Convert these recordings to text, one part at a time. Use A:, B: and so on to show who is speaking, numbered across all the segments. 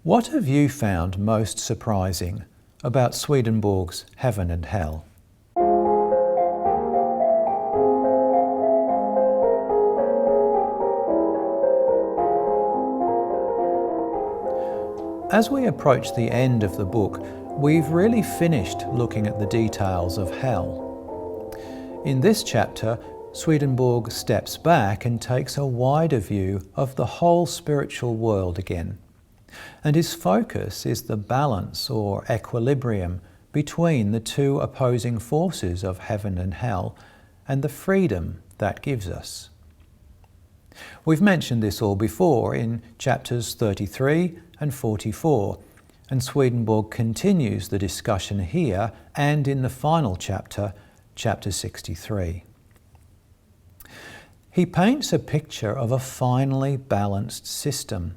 A: What have you found most surprising about Swedenborg's Heaven and Hell? As we approach the end of the book, we've really finished looking at the details of hell. In this chapter, Swedenborg steps back and takes a wider view of the whole spiritual world again. And his focus is the balance or equilibrium between the two opposing forces of heaven and hell and the freedom that gives us. We've mentioned this all before in chapters 33 and 44, and Swedenborg continues the discussion here and in the final chapter, chapter 63. He paints a picture of a finely balanced system,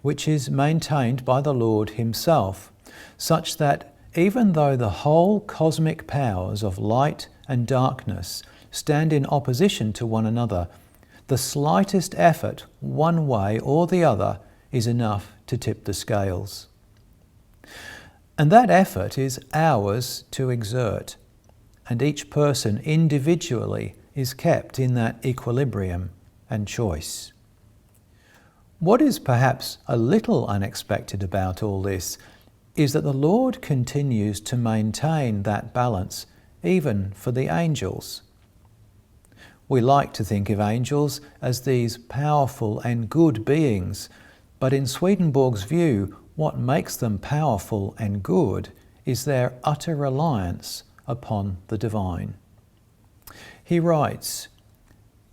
A: which is maintained by the Lord himself, such that even though the whole cosmic powers of light and darkness stand in opposition to one another, the slightest effort one way or the other is enough to tip the scales. And that effort is ours to exert, and each person individually is kept in that equilibrium and choice. What is perhaps a little unexpected about all this is that the Lord continues to maintain that balance even for the angels. We like to think of angels as these powerful and good beings, but in Swedenborg's view, what makes them powerful and good is their utter reliance upon the divine. He writes,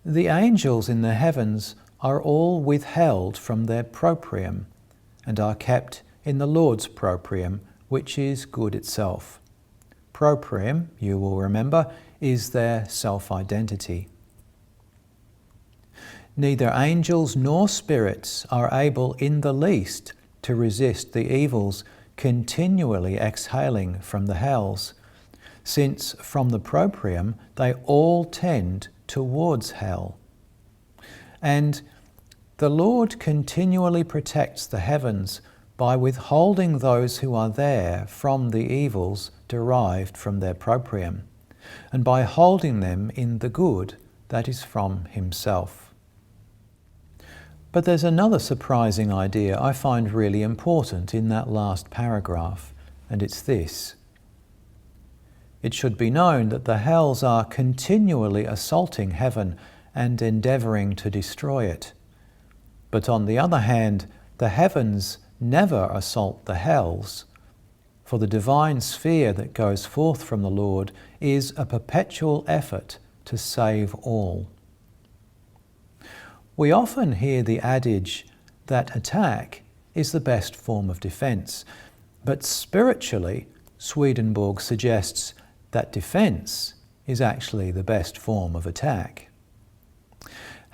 A: "The angels in the heavens are all withheld from their proprium and are kept in the Lord's proprium, which is good itself." Proprium, you will remember, is their self-identity. Neither angels nor spirits are able in the least to resist the evils continually exhaling from the hells, since from the proprium they all tend towards hell. And the Lord continually protects the heavens by withholding those who are there from the evils derived from their proprium, and by holding them in the good that is from himself. But there's another surprising idea I find really important in that last paragraph, and it's this. It should be known that the hells are continually assaulting heaven and endeavouring to destroy it. But on the other hand, the heavens never assault the hells, for the divine sphere that goes forth from the Lord is a perpetual effort to save all. We often hear the adage that attack is the best form of defence, but spiritually, Swedenborg suggests that defence is actually the best form of attack.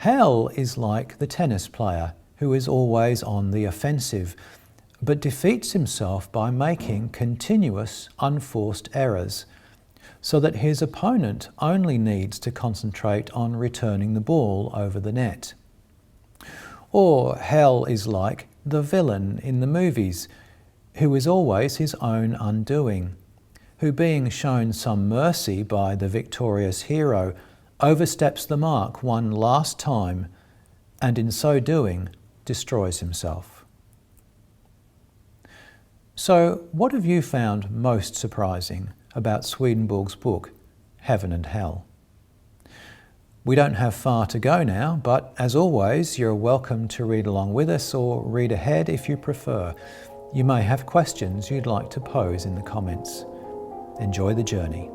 A: Hell is like the tennis player who is always on the offensive, but defeats himself by making continuous unforced errors, so that his opponent only needs to concentrate on returning the ball over the net. Or hell is like the villain in the movies, who is always his own undoing, who, being shown some mercy by the victorious hero, oversteps the mark one last time, and in so doing destroys himself. So, what have you found most surprising about Swedenborg's book, Heaven and Hell? We don't have far to go now, but as always, you're welcome to read along with us or read ahead if you prefer. You may have questions you'd like to pose in the comments. Enjoy the journey.